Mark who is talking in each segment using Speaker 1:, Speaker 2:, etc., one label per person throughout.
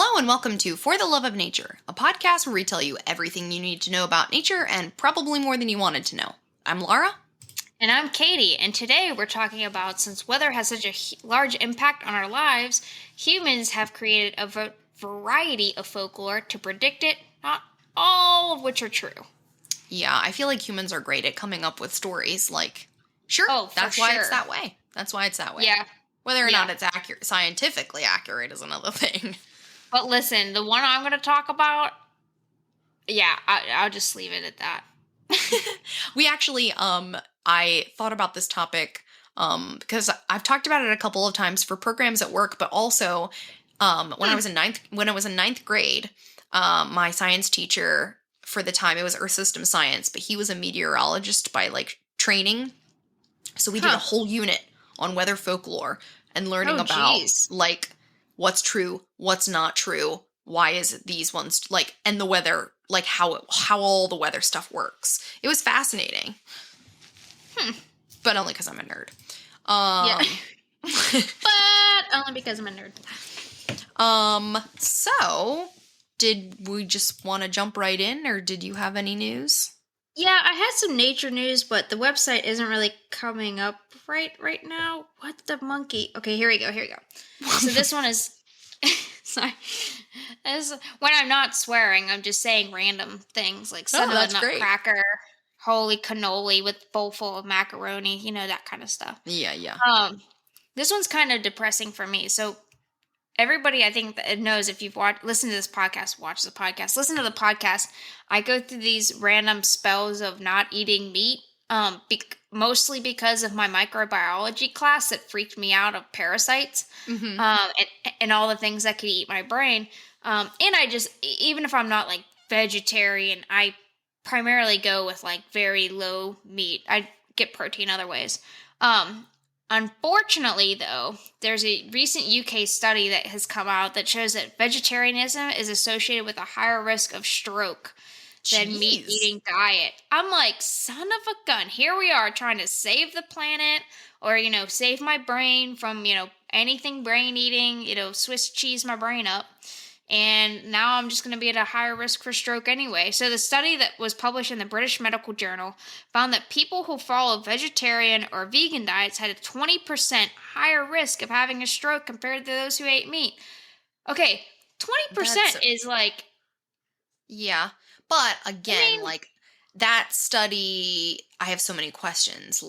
Speaker 1: Hello and welcome to For the Love of Nature, a podcast where we tell you everything you need to know about nature and probably more than you wanted to know. I'm Laura.
Speaker 2: And I'm Katy, and today we're talking about, since weather has such a large impact on our lives, humans have created a variety of folklore to predict it, not all of which are true.
Speaker 1: Yeah, I feel like humans are great at coming up with stories like, that's why it's that way. That's why it's that way.
Speaker 2: Yeah.
Speaker 1: Whether or not it's scientifically accurate is another thing.
Speaker 2: But listen, the one I'm going to talk about, I'll just leave it at that.
Speaker 1: We actually, I thought about this topic because I've talked about it a couple of times for programs at work, but also when I was in ninth grade, my science teacher for the time, it was Earth System Science, but he was a meteorologist by training. So we did a whole unit on weather folklore and learning about what's true, what's not true, why is these ones and the weather, how all the weather stuff works. It was fascinating. But only because I'm a nerd.
Speaker 2: But only because I'm a nerd.
Speaker 1: So did we just want to jump right in, or did you have any news?
Speaker 2: Yeah, I had some nature news, but the website isn't really coming up right now. What the monkey? Okay, here we go. So this one is... Sorry. When I'm not swearing, I'm just saying random things like son of a nutcracker, holy cannoli with bowl full of macaroni, that kind of stuff.
Speaker 1: Yeah.
Speaker 2: This one's kind of depressing for me. So everybody, I think, that knows, if you've listened to this podcast, watch the podcast, listen to the podcast, I go through these random spells of not eating meat, mostly because of my microbiology class that freaked me out of parasites, and all the things that could eat my brain. And I just, even if I'm not vegetarian, I primarily go with very low meat. I get protein other ways. Unfortunately, though, there's a recent UK study that has come out that shows that vegetarianism is associated with a higher risk of stroke than meat-eating diet. I'm like, son of a gun. Here we are trying to save the planet or, save my brain from, anything brain-eating, Swiss cheese my brain up. And now I'm just going to be at a higher risk for stroke anyway. So the study that was published in the British Medical Journal found that people who follow vegetarian or vegan diets had a 20% higher risk of having a stroke compared to those who ate meat. Okay, 20% is
Speaker 1: Yeah, but again, that study, I have so many questions,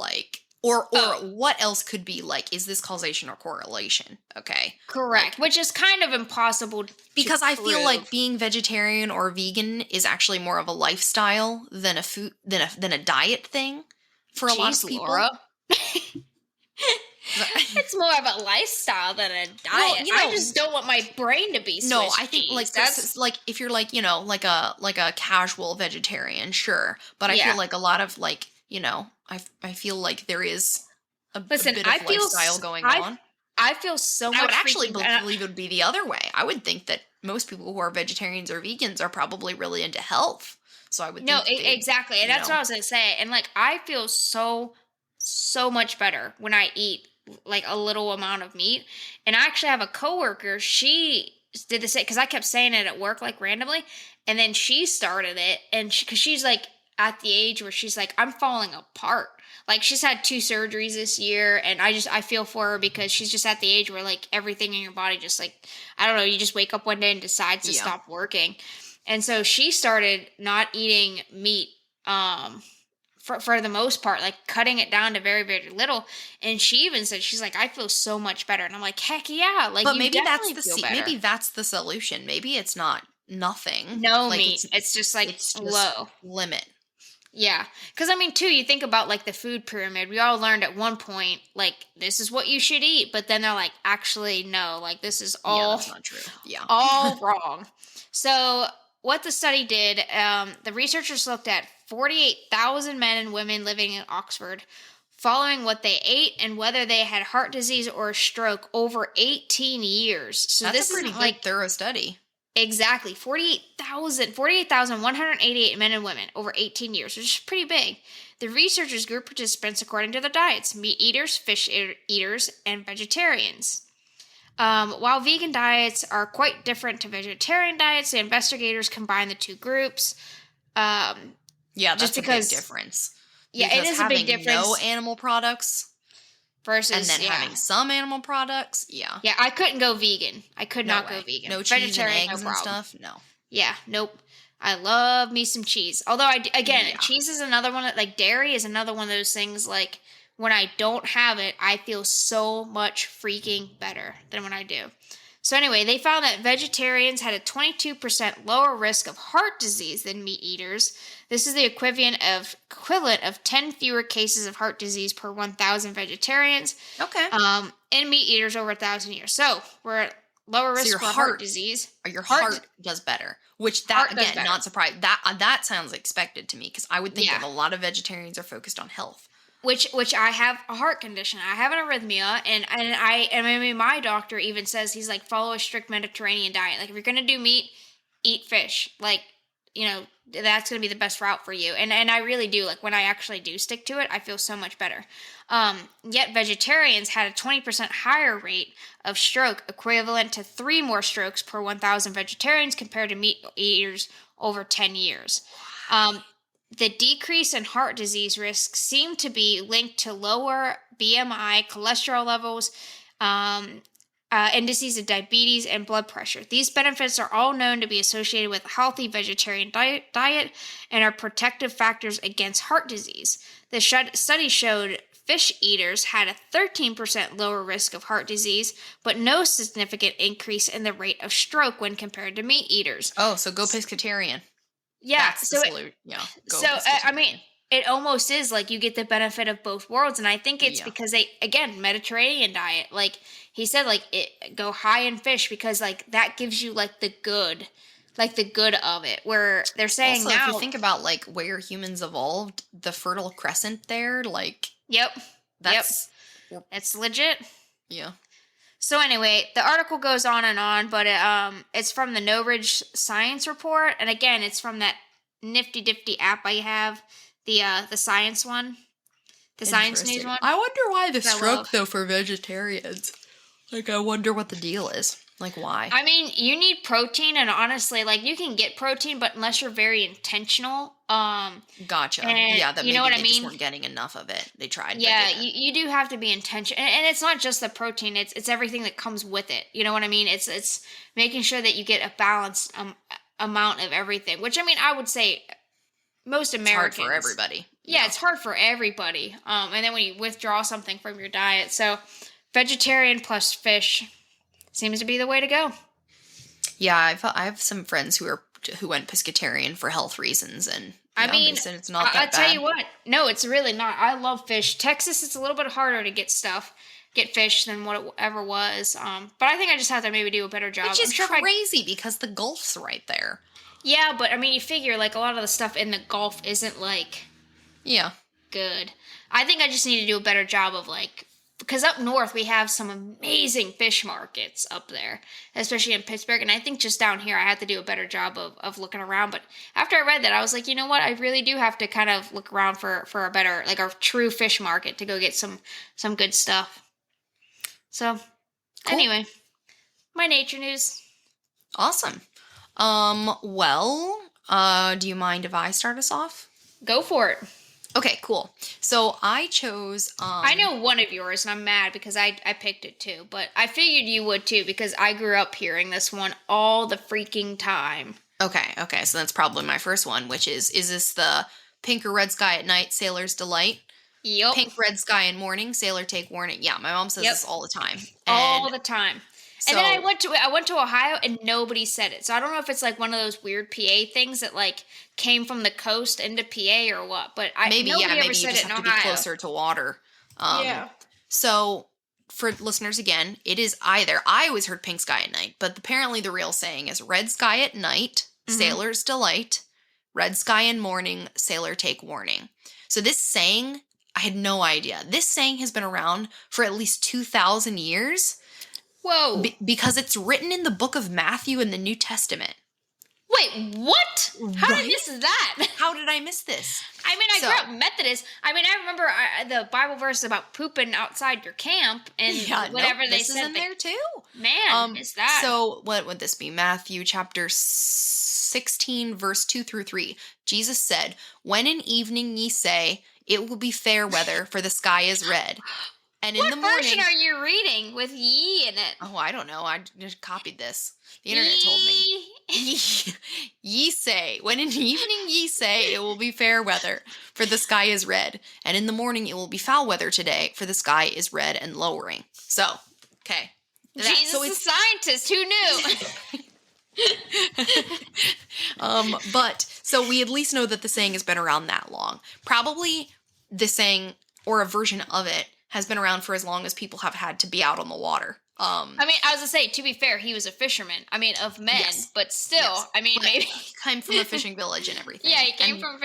Speaker 1: Or what else could be is this causation or correlation? Okay.
Speaker 2: Correct. Which is kind of impossible
Speaker 1: because I feel like being vegetarian or vegan is actually more of a lifestyle than a diet thing for a lot of people.
Speaker 2: Laura. It's more of a lifestyle than a diet. Well, I just don't want my brain to be Swiss cheese.
Speaker 1: I think that's if you're like a casual vegetarian, sure. But I feel like a lot of I feel like there is a bit of lifestyle going on.
Speaker 2: I feel so much...
Speaker 1: I would actually believe it would be the other way. I would think that most people who are vegetarians or vegans are probably really into health. So I would think
Speaker 2: exactly. And that's what I was going to say. And I feel so much better when I eat a little amount of meat. And I actually have a coworker, she did the same, because I kept saying it at work randomly. And then she started it, and because she's at the age where she's I'm falling apart. She's had 2 surgeries this year, and I feel for her because she's just at the age where everything in your body just I don't know, you just wake up one day and decides to stop working. And so she started not eating meat for the most part, cutting it down to very, very little. And she even said, she's I feel so much better. And I'm heck yeah.
Speaker 1: But maybe that's the solution. Maybe it's not nothing.
Speaker 2: No meat. It's just
Speaker 1: it's
Speaker 2: low.
Speaker 1: Limit.
Speaker 2: Yeah. Because, too, you think about, the food pyramid. We all learned at one point, this is what you should eat. But then they're actually, no. This is all...
Speaker 1: Yeah, that's not true. Yeah.
Speaker 2: All wrong. So, what the study did, the researchers looked at 48,000 men and women living in Oxford, following what they ate and whether they had heart disease or a stroke over 18 years. So
Speaker 1: that's a pretty good, thorough study.
Speaker 2: Exactly. 48,188 men and women over 18 years, which is pretty big. The researchers grouped participants according to their diets: meat eaters, fish eaters, and vegetarians. While vegan diets are quite different to vegetarian diets, the investigators combine the two groups.
Speaker 1: Yeah,
Speaker 2: Just
Speaker 1: that's a big
Speaker 2: because,
Speaker 1: difference.
Speaker 2: yeah, it
Speaker 1: Because
Speaker 2: is a big
Speaker 1: having no
Speaker 2: difference
Speaker 1: animal products and
Speaker 2: versus,
Speaker 1: then
Speaker 2: yeah.
Speaker 1: having some animal products, yeah.
Speaker 2: Yeah, I couldn't go vegan. I could
Speaker 1: No
Speaker 2: not go
Speaker 1: way.
Speaker 2: vegan.
Speaker 1: No cheese and
Speaker 2: Vegetarian, no
Speaker 1: eggs and
Speaker 2: problem.
Speaker 1: stuff? No.
Speaker 2: Yeah, nope. I love me some cheese. Although, again,
Speaker 1: Yeah.
Speaker 2: cheese is another one that, like, dairy is another one of those things, like, when I don't have it, I feel so much freaking better than when I do. So, anyway, they found that vegetarians had a 22% lower risk of heart disease than meat eaters. This is the equivalent of 10 fewer cases of heart disease per 1,000 vegetarians.
Speaker 1: Okay.
Speaker 2: And meat eaters over 1,000 years. So, we're at lower risk for heart disease.
Speaker 1: Or your heart does better. Which, that, again, not surprised. That sounds expected to me, because I would think that a lot of vegetarians are focused on health.
Speaker 2: Which I have a heart condition. I have an arrhythmia, and I mean, my doctor even says, he's like, follow a strict Mediterranean diet. Like, if you're gonna do meat, eat fish. Like, you know, that's gonna be the best route for you. And I really do. Like, when I actually do stick to it, I feel so much better. Yet vegetarians had a 20% higher rate of stroke, equivalent to 3 more strokes per 1,000 vegetarians compared to meat eaters over 10 years. The decrease in heart disease risk seemed to be linked to lower BMI, cholesterol levels, indices of diabetes, and blood pressure. These benefits are all known to be associated with a healthy vegetarian diet and are protective factors against heart disease. The study showed fish eaters had a 13% lower risk of heart disease, but no significant increase in the rate of stroke when compared to meat eaters.
Speaker 1: Oh, so go pescatarian.
Speaker 2: Yeah,
Speaker 1: That's the salute. Yeah.
Speaker 2: I mean, it almost is like you get the benefit of both worlds, and I think it's because they, again, Mediterranean diet. Like he said, like go high in fish, because like that gives you like the good of it. Where they're saying
Speaker 1: also,
Speaker 2: now,
Speaker 1: if you think about like where humans evolved, the Fertile Crescent there, like that's
Speaker 2: it's legit.
Speaker 1: Yeah.
Speaker 2: So anyway, the article goes on, but it's from the No Ridge Science Report, and again, it's from that nifty difty app I have, the science one, the science news one.
Speaker 1: I wonder why the stroke though for vegetarians. Like, I wonder what the deal is. Like, why?
Speaker 2: I mean, you need protein, and honestly, like, you can get protein, but unless you're very intentional,
Speaker 1: gotcha. Yeah, that
Speaker 2: you know what I mean?
Speaker 1: Just weren't getting enough of it. They tried.
Speaker 2: Yeah, you do have to be intentional, and it's not just the protein; it's everything that comes with it. You know what I mean? It's making sure that you get a balanced amount of everything. Which, I mean, I would say most Americans.
Speaker 1: It's hard for everybody.
Speaker 2: Yeah, it's hard for everybody. And then when you withdraw something from your diet, so vegetarian plus fish seems to be the way to go.
Speaker 1: Yeah, I have some friends who went pescatarian for health reasons, and
Speaker 2: I mean,
Speaker 1: they said it's not that bad.
Speaker 2: I'll tell you what, no, it's really not. I love fish. Texas, it's a little bit harder to get fish than what it ever was. But I think I just have to maybe do a better job.
Speaker 1: Which is crazy because the Gulf's right there.
Speaker 2: Yeah, but I mean, you figure like a lot of the stuff in the Gulf isn't like good. I think I just need to do a better job of like, because up north we have some amazing fish markets up there, especially in Pittsburgh. And I think just down here I have to do a better job of looking around. But after I read that, I was like, you know what? I really do have to kind of look around for a better, like a true fish market to go get some good stuff. So Anyway, my nature news.
Speaker 1: Awesome. Well, do you mind if I start us off?
Speaker 2: Go for it.
Speaker 1: Okay, cool. So I chose...
Speaker 2: I know one of yours, and I'm mad because I picked it too. But I figured you would too because I grew up hearing this one all the freaking time.
Speaker 1: Okay. So that's probably my first one, which is this the pink or red sky at night, sailor's delight?
Speaker 2: Yep.
Speaker 1: Pink, red sky in morning, sailor take warning. Yeah, my mom says this all the time.
Speaker 2: All the time. And then I went to Ohio and nobody said it. So I don't know if it's like one of those weird PA things that like came from the coast into PA or what. But nobody ever said
Speaker 1: you just have to be closer to water. So for listeners again, it is either. I always heard pink sky at night, but apparently the real saying is red sky at night, sailor's delight, red sky in morning, sailor take warning. So this saying, I had no idea. This saying has been around for at least 2,000 years.
Speaker 2: Whoa.
Speaker 1: Because it's written in the book of Matthew in the New Testament.
Speaker 2: Wait, what? How did I miss that?
Speaker 1: How did I miss this?
Speaker 2: I mean, I grew up Methodist. I mean, I remember the Bible verse about pooping outside your camp and whatever they
Speaker 1: this
Speaker 2: said.
Speaker 1: is in there too.
Speaker 2: Man, is that.
Speaker 1: So what would this be? Matthew chapter 16, verse 2-3. Jesus said, "When in evening ye say, it will be fair weather, for the sky is red. And in
Speaker 2: What
Speaker 1: the morning..."
Speaker 2: version are you reading with ye in it?
Speaker 1: Oh, I don't know. I just copied this. The internet told me. Ye say, when in the evening ye say, it will be fair weather, for the sky is red. And in the morning it will be foul weather today, for the sky is red and lowering. So, okay.
Speaker 2: Jesus is a scientist. Who knew?
Speaker 1: But so we at least know that the saying has been around that long. Probably the saying or a version of it has been around for as long as people have had to be out on the water.
Speaker 2: I mean, I was gonna say, to be fair, he was a fisherman. I mean, of men, but still, I mean, maybe
Speaker 1: he came from a fishing village and everything.
Speaker 2: Yeah, he came from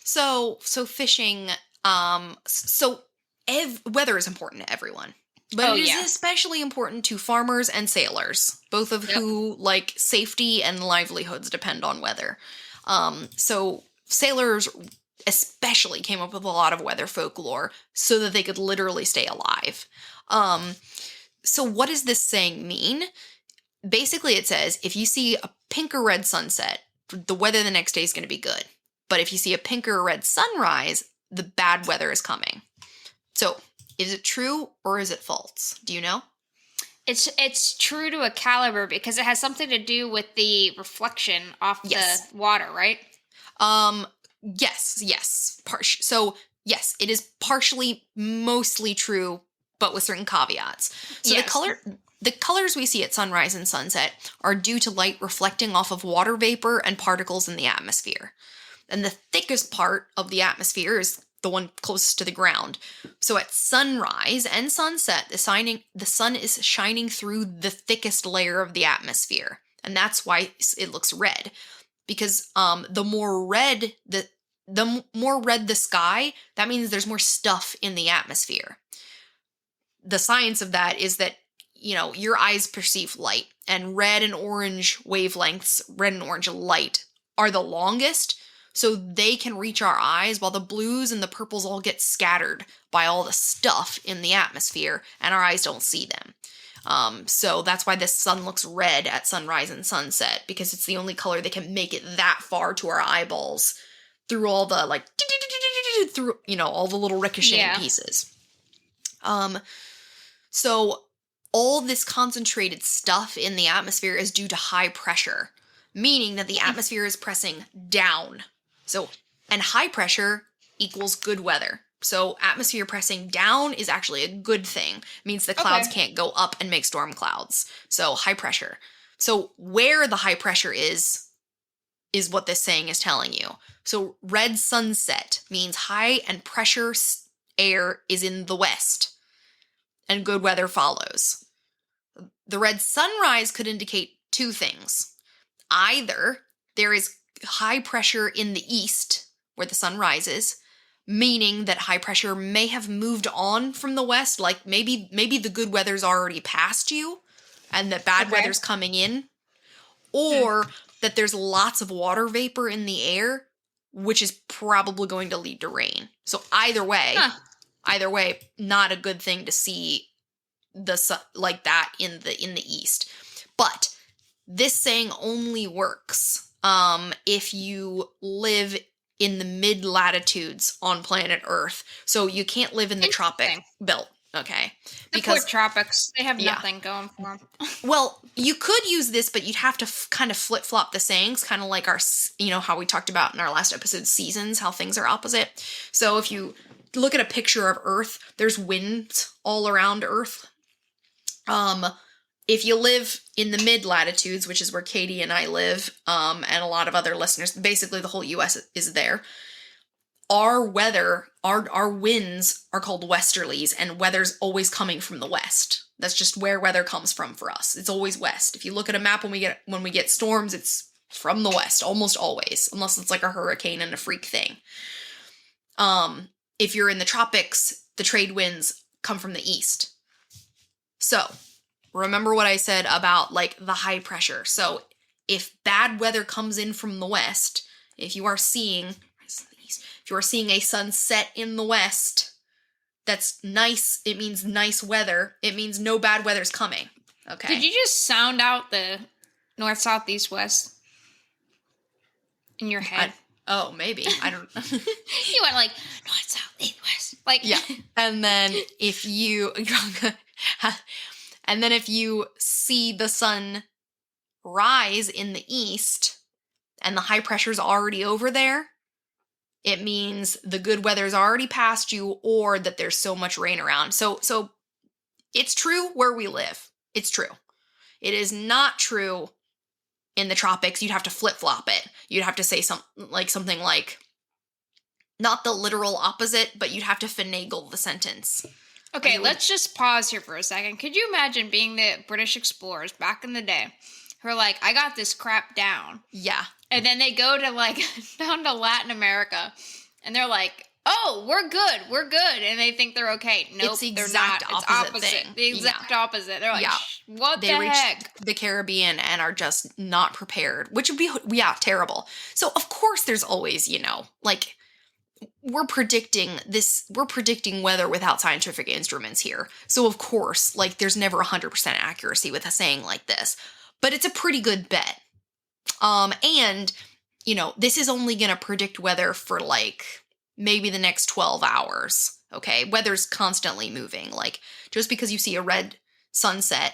Speaker 1: So fishing. Weather is important to everyone. But it is especially important to farmers and sailors, both of who, like, safety and livelihoods depend on weather. So sailors especially came up with a lot of weather folklore so that they could literally stay alive. So what does this saying mean? Basically, it says, if you see a pink or red sunset, the weather the next day is going to be good. But if you see a pink or red sunrise, the bad weather is coming. So... is it true or is it false? Do you know?
Speaker 2: It's true to a caliber because it has something to do with the reflection off the water, right?
Speaker 1: Yes. So yes, it is partially, mostly true, but with certain caveats. So the colors we see at sunrise and sunset are due to light reflecting off of water vapor and particles in the atmosphere. And the thickest part of the atmosphere is the one closest to the ground. So at sunrise and sunset, the sun is shining through the thickest layer of the atmosphere. And that's why it looks red. Because the more red the sky, that means there's more stuff in the atmosphere. The science of that is that, your eyes perceive light, and red and orange wavelengths, red and orange light, are the longest. So they can reach our eyes while the blues and the purples all get scattered by all the stuff in the atmosphere and our eyes don't see them. So that's why the sun looks red at sunrise and sunset, because it's the only color that can make it that far to our eyeballs through all the all the little ricocheting pieces. So all this concentrated stuff in the atmosphere is due to high pressure, meaning that the atmosphere is pressing down. And high pressure equals good weather. So atmosphere pressing down is actually a good thing. It means the clouds can't go up and make storm clouds. So high pressure. So where the high pressure is what this saying is telling you. So red sunset means high and pressure air is in the west, and good weather follows. The red sunrise could indicate two things. Either there is high pressure in the east where the sun rises, meaning that high pressure may have moved on from the west, like maybe the good weather's already past you and that bad weather's coming in, or that there's lots of water vapor in the air, which is probably going to lead to rain. So either way, not a good thing to see the sun like that in the east. But this saying only works if you live in the mid-latitudes on planet Earth. So you can't live in the tropic belt, okay?
Speaker 2: Because the tropics, they have nothing going for them.
Speaker 1: Well, you could use this, but you'd have to kind of flip-flop the sayings, kind of like our, how we talked about in our last episode, seasons, how things are opposite. So if you look at a picture of Earth, there's winds all around Earth. If you live in the mid-latitudes, which is where Katy and I live, and a lot of other listeners, basically the whole U.S. is there, our weather, our winds are called westerlies, and weather's always coming from the west. That's just where weather comes from for us. It's always west. If you look at a map when we get storms, it's from the west, almost always, unless it's like a hurricane and a freak thing. If you're in the tropics, the trade winds come from the east. So... remember what I said about, like, the high pressure. So if bad weather comes in from the west, if you are seeing a sunset in the west, that's nice. It means nice weather. It means no bad weather's coming. Okay.
Speaker 2: Did you just sound out the north, south, east, west in your head?
Speaker 1: Maybe. I don't know.
Speaker 2: You went like north, south, east, west. Like,
Speaker 1: yeah. And then if you see the sun rise in the east and the high pressure's already over there, it means the good weather's already past you, or that there's so much rain around. So it's true where we live. It's true. It is not true in the tropics. You'd have to flip-flop it. You'd have to say something like, not the literal opposite, but you'd have to finagle the sentence.
Speaker 2: Okay, let's just pause here for a second. Could you imagine being the British explorers back in the day who are like, I got this crap down.
Speaker 1: Yeah.
Speaker 2: And then they go to like down to Latin America and they're like, oh, we're good. And they think they're okay. Nope,
Speaker 1: it's the
Speaker 2: they're
Speaker 1: exact
Speaker 2: not. It's
Speaker 1: opposite
Speaker 2: opposite.
Speaker 1: thing.
Speaker 2: The exact opposite. They're like, what
Speaker 1: they
Speaker 2: the
Speaker 1: reach
Speaker 2: heck?
Speaker 1: the Caribbean and are just not prepared, which would be, terrible. So of course there's always, like, we're predicting weather without scientific instruments here. So of course, like, there's never 100% accuracy with a saying like this, but it's a pretty good bet. And, this is only going to predict weather for like maybe the next 12 hours. Okay. Weather's constantly moving. Like, just because you see a red sunset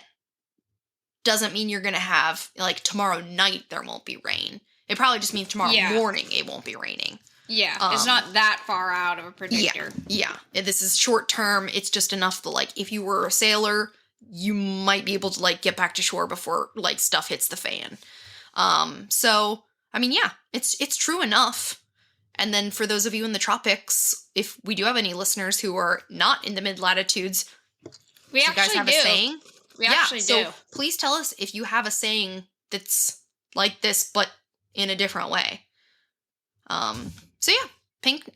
Speaker 1: doesn't mean you're going to have, like, tomorrow night there won't be rain. It probably just means tomorrow morning it won't be raining.
Speaker 2: Yeah, it's not that far out of a predictor.
Speaker 1: Yeah. This is short term. It's just enough that, like, if you were a sailor, you might be able to, like, get back to shore before, like, stuff hits the fan. So, I mean, yeah, it's true enough. And then for those of you in the tropics, if we do have any listeners who are not in the mid-latitudes,
Speaker 2: we
Speaker 1: you
Speaker 2: actually
Speaker 1: guys have
Speaker 2: do.
Speaker 1: a saying?
Speaker 2: We actually do.
Speaker 1: So please tell us if you have a saying that's like this, but in a different way. So yeah, pink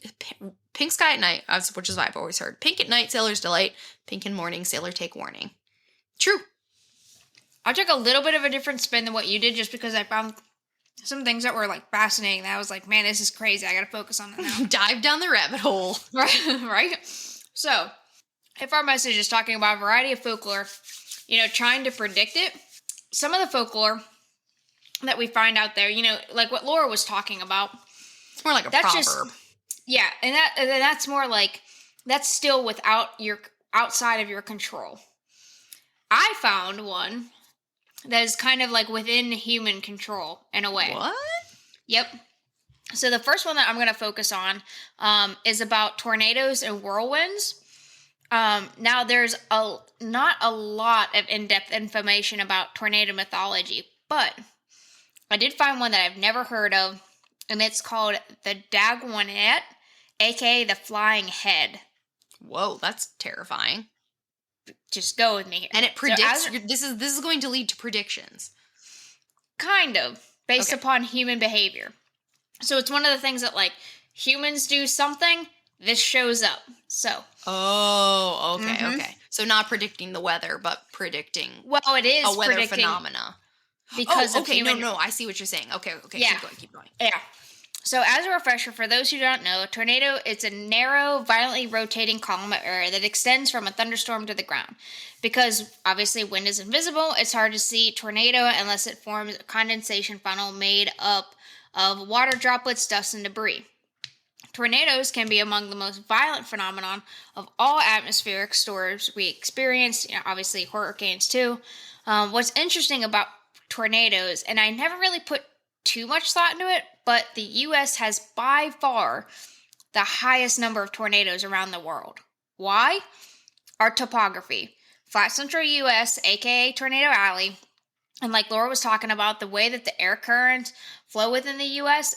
Speaker 1: sky at night, which is what I've always heard. Pink at night, sailor's delight. Pink in morning, sailor take warning. True.
Speaker 2: I took a little bit of a different spin than what you did, just because I found some things that were like fascinating. That I was like, man, this is crazy. I got to focus on it now.
Speaker 1: Dive down the rabbit hole.
Speaker 2: Right? So, if our message is talking about a variety of folklore, trying to predict it, some of the folklore that we find out there, like what Laura was talking about.
Speaker 1: It's more like a proverb.
Speaker 2: And that's more like, that's still outside of your control. I found one that is kind of like within human control in a way.
Speaker 1: What?
Speaker 2: Yep. So the first one that I'm going to focus on is about tornadoes and whirlwinds. Now, there's not a lot of in-depth information about tornado mythology, but I did find one that I've never heard of, and it's called the Dagwanet, aka the Flying Head.
Speaker 1: Whoa, that's terrifying.
Speaker 2: Just go with me here.
Speaker 1: And it predicts. So this is going to lead to predictions.
Speaker 2: Kind of, based upon human behavior. So it's one of the things that, like, humans do something, this shows up. So.
Speaker 1: Oh, okay, okay. So not predicting the weather, but predicting.
Speaker 2: Well, it is
Speaker 1: a weather phenomena.
Speaker 2: Because of
Speaker 1: human. No, I see what you're saying. Okay,
Speaker 2: yeah.
Speaker 1: Keep going.
Speaker 2: Yeah. So as a refresher, for those who don't know, a tornado is a narrow, violently rotating column of air that extends from a thunderstorm to the ground. Because, obviously, wind is invisible, it's hard to see tornado unless it forms a condensation funnel made up of water droplets, dust, and debris. Tornadoes can be among the most violent phenomenon of all atmospheric storms we experience, obviously hurricanes too. What's interesting about tornadoes, and I never really put too much thought into it, but the U.S. has by far the highest number of tornadoes around the world. Why? Our topography. Flat central U.S., aka Tornado Alley, and like Laura was talking about, the way that the air currents flow within the U.S.,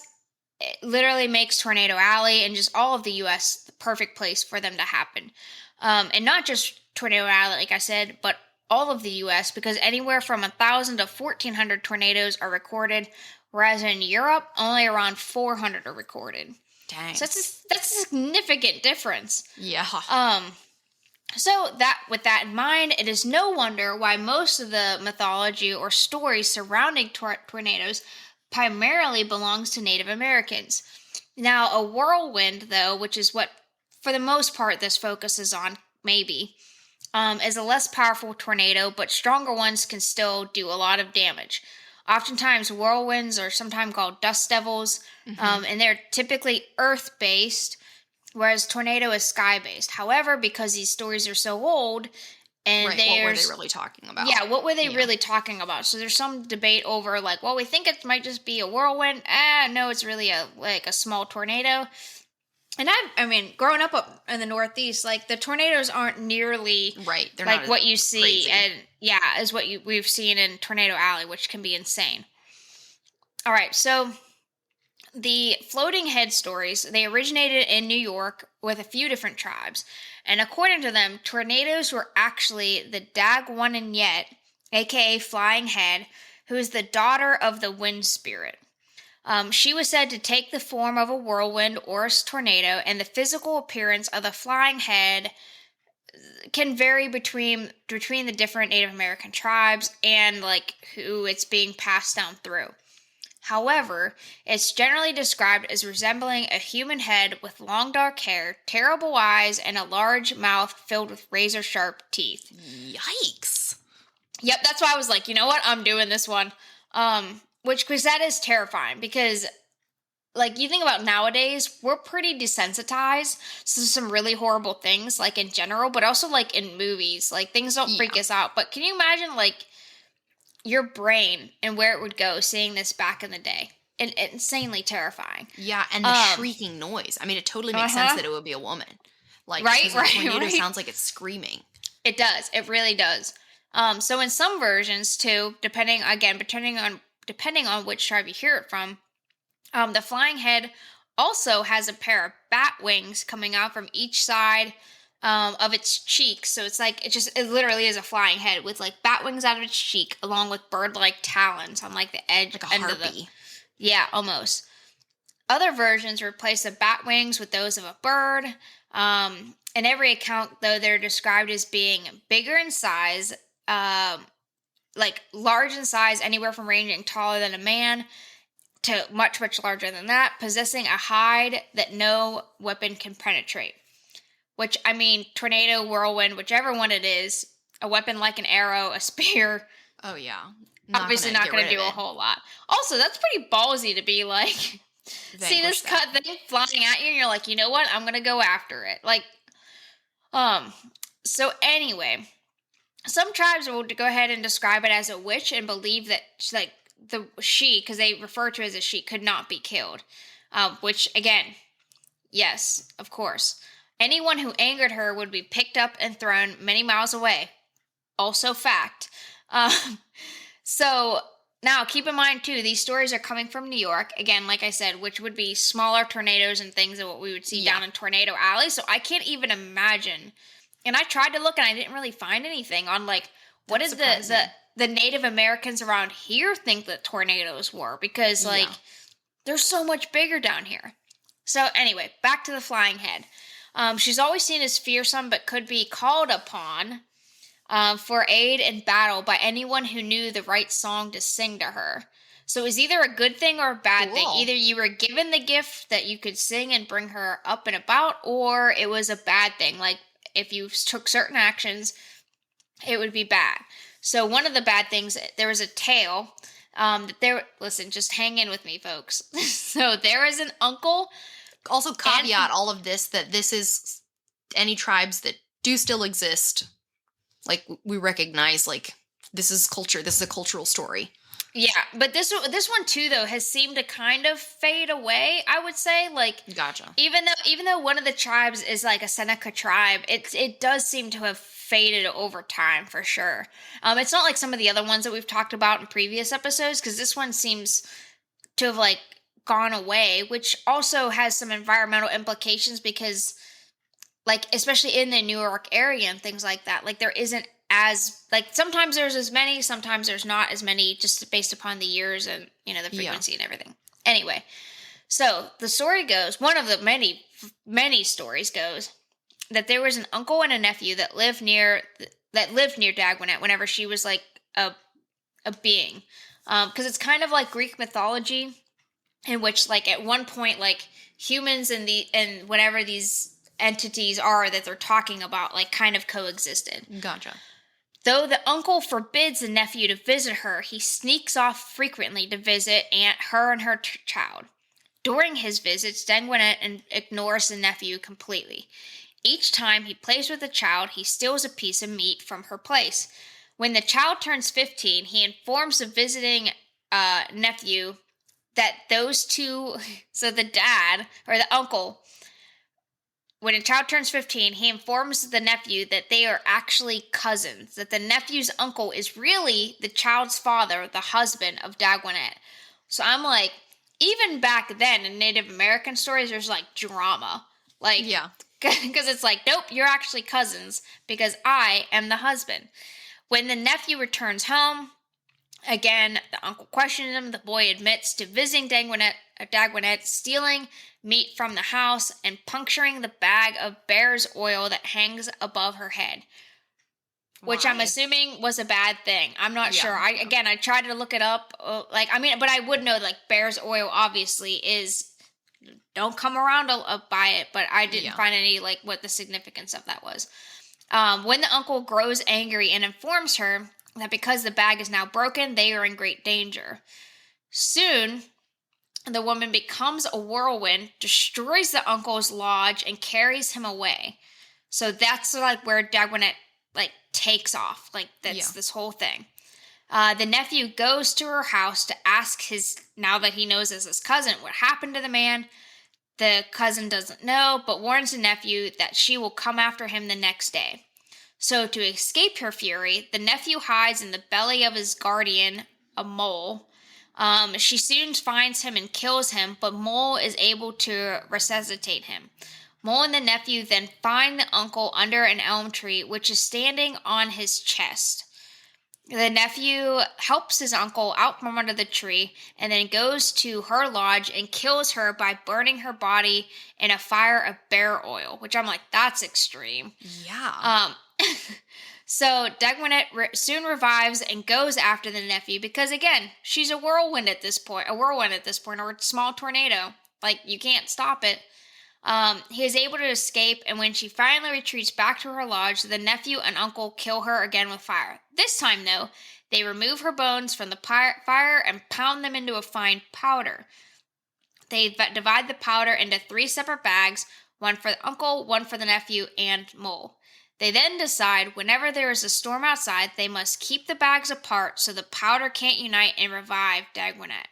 Speaker 2: it literally makes Tornado Alley and just all of the U.S. the perfect place for them to happen. And not just Tornado Alley, like I said, but all of the U.S., because anywhere from 1,000 to 1,400 tornadoes are recorded, whereas in Europe, only around 400 are recorded.
Speaker 1: Dang.
Speaker 2: So that's a significant difference.
Speaker 1: Yeah.
Speaker 2: So that with that in mind, it is no wonder why most of the mythology or stories surrounding tornadoes primarily belongs to Native Americans. Now, a whirlwind, though, which is what for the most part this focuses on, maybe, is a less powerful tornado, but stronger ones can still do a lot of damage. Oftentimes, whirlwinds are sometimes called dust devils, and they're typically earth based, whereas tornado is sky based. However, because these stories are so old, and
Speaker 1: Right. What were they really talking about?
Speaker 2: yeah, what were they really talking about? So there's some debate over like, well, we think it might just be a whirlwind. No, it's really a small tornado. And I mean, growing up in the Northeast, like the tornadoes aren't nearly
Speaker 1: Right. They're
Speaker 2: like
Speaker 1: not
Speaker 2: what you see,
Speaker 1: crazy.
Speaker 2: and yeah, is what we've seen in Tornado Alley, which can be insane. All right, so the floating head stories, they originated in New York with a few different tribes. And according to them, tornadoes were actually the Dagwananyet, aka Flying Head, who is the daughter of the wind spirit. She was said to take the form of a whirlwind or a tornado, and the physical appearance of the flying head can vary between the different Native American tribes and like who it's being passed down through. However, it's generally described as resembling a human head with long dark hair, terrible eyes, and a large mouth filled with razor sharp teeth.
Speaker 1: Yikes.
Speaker 2: Yep, that's why I was like, you know what? I'm doing this one. Because that is terrifying because like you think about nowadays, we're pretty desensitized to some really horrible things, like in general, but also like in movies. Like things don't freak us out. But can you imagine like your brain and where it would go seeing this back in the day? And insanely terrifying.
Speaker 1: Yeah, and the shrieking noise. I mean, it totally makes sense that it would be a woman. Like,
Speaker 2: right,
Speaker 1: because a tornado sounds like it's screaming.
Speaker 2: It does. It really does. So in some versions too, depending on which tribe you hear it from, the flying head also has a pair of bat wings coming out from each side of its cheek. So it's like it literally is a flying head with like bat wings out of its cheek, along with bird-like talons on like the edge,
Speaker 1: like a
Speaker 2: end
Speaker 1: harpy.
Speaker 2: of the. Yeah, almost. Other versions replace the bat wings with those of a bird. In every account, though, they're described as being bigger in size, like large in size, anywhere from ranging taller than a man to much, much larger than that, possessing a hide that no weapon can penetrate. Which, I mean, tornado, whirlwind, whichever one it is, a weapon like an arrow, a spear.
Speaker 1: Oh, yeah.
Speaker 2: Obviously not going to do a whole lot. Also, that's pretty ballsy to be like, see this cut thing flying at you, and you're like, you know what? I'm going to go after it. Like, so anyway, some tribes will go ahead and describe it as a witch and believe that, like, because they refer to it as a she, could not be killed. Which, again, yes, of course. Anyone who angered her would be picked up and thrown many miles away. Also fact. So now keep in mind too, these stories are coming from New York. Again, like I said, which would be smaller tornadoes and things than what we would see down in Tornado Alley. So I can't even imagine. And I tried to look and I didn't really find anything on like, what is the Native Americans around here think that tornadoes were? Because like, they're so much bigger down here. So anyway, back to the flying head. She's always seen as fearsome, but could be called upon for aid in battle by anyone who knew the right song to sing to her. So it was either a good thing or a bad thing. Either you were given the gift that you could sing and bring her up and about, or it was a bad thing. Like if you took certain actions, it would be bad. So one of the bad things, there was a tale listen, just hang in with me, folks. So there is an uncle.
Speaker 1: Also caveat all of this, that this is any tribes that do still exist. Like, we recognize, like, this is culture. This is a cultural story.
Speaker 2: Yeah, but this one, too, though, has seemed to kind of fade away, I would say. Like,
Speaker 1: gotcha.
Speaker 2: Even though one of the tribes is, like, a Seneca tribe, it does seem to have faded over time, for sure. It's not like some of the other ones that we've talked about in previous episodes, because this one seems to have, like, gone away, which also has some environmental implications because, like, especially in the New York area and things like that, like, there isn't as, like, sometimes there's as many, sometimes there's not as many, just based upon the years and, you know, the frequency and everything. Anyway, so the story goes, one of the many, many stories goes, that there was an uncle and a nephew that lived near Dagonet whenever she was like a being, because it's kind of like Greek mythology, in which like at one point like humans and whatever these entities are that they're talking about like kind of coexisted.
Speaker 1: Gotcha.
Speaker 2: Though the uncle forbids the nephew to visit her, he sneaks off frequently to visit her and her child. During his visits, Dagonet ignores the nephew completely. Each time he plays with the child, he steals a piece of meat from her place. When the child turns 15, he informs the visiting nephew that those two, so the dad or the uncle, when a child turns 15, he informs the nephew that they are actually cousins, that the nephew's uncle is really the child's father, the husband of Dagonet. So I'm like, even back then in Native American stories, there's like drama. Like,
Speaker 1: Yeah.
Speaker 2: Because it's like, nope, you're actually cousins because I am the husband. When the nephew returns home, again, the uncle questions him. The boy admits to visiting Dagonet, stealing meat from the house, and puncturing the bag of bear's oil that hangs above her head, which I'm assuming was a bad thing. I'm not sure. I tried to look it up. But I would know like bear's oil obviously is, don't come around by it, but I didn't find any like what the significance of that was. When the uncle grows angry and informs her that because the bag is now broken, they are in great danger. Soon, the woman becomes a whirlwind, destroys the uncle's lodge, and carries him away. So that's like where Dagonet like takes off. Like that's this whole thing. The nephew goes to her house to ask now that he knows as his cousin, what happened to the man. The cousin doesn't know, but warns the nephew that she will come after him the next day. So to escape her fury, the nephew hides in the belly of his guardian, a mole. She soon finds him and kills him, but Mole is able to resuscitate him. Mole and the nephew then find the uncle under an elm tree, which is standing on his chest. The nephew helps his uncle out from under the tree and then goes to her lodge and kills her by burning her body in a fire of bear oil, which I'm like, that's extreme.
Speaker 1: Yeah.
Speaker 2: So Dagonet soon revives and goes after the nephew because, again, she's a whirlwind at this point, or a small tornado. Like, you can't stop it. He is able to escape, and when she finally retreats back to her lodge, the nephew and uncle kill her again with fire. This time, though, they remove her bones from the fire and pound them into a fine powder. They divide the powder into 3 separate bags, one for the uncle, one for the nephew, and Mole. They then decide whenever there is a storm outside, they must keep the bags apart so the powder can't unite and revive Dagonet.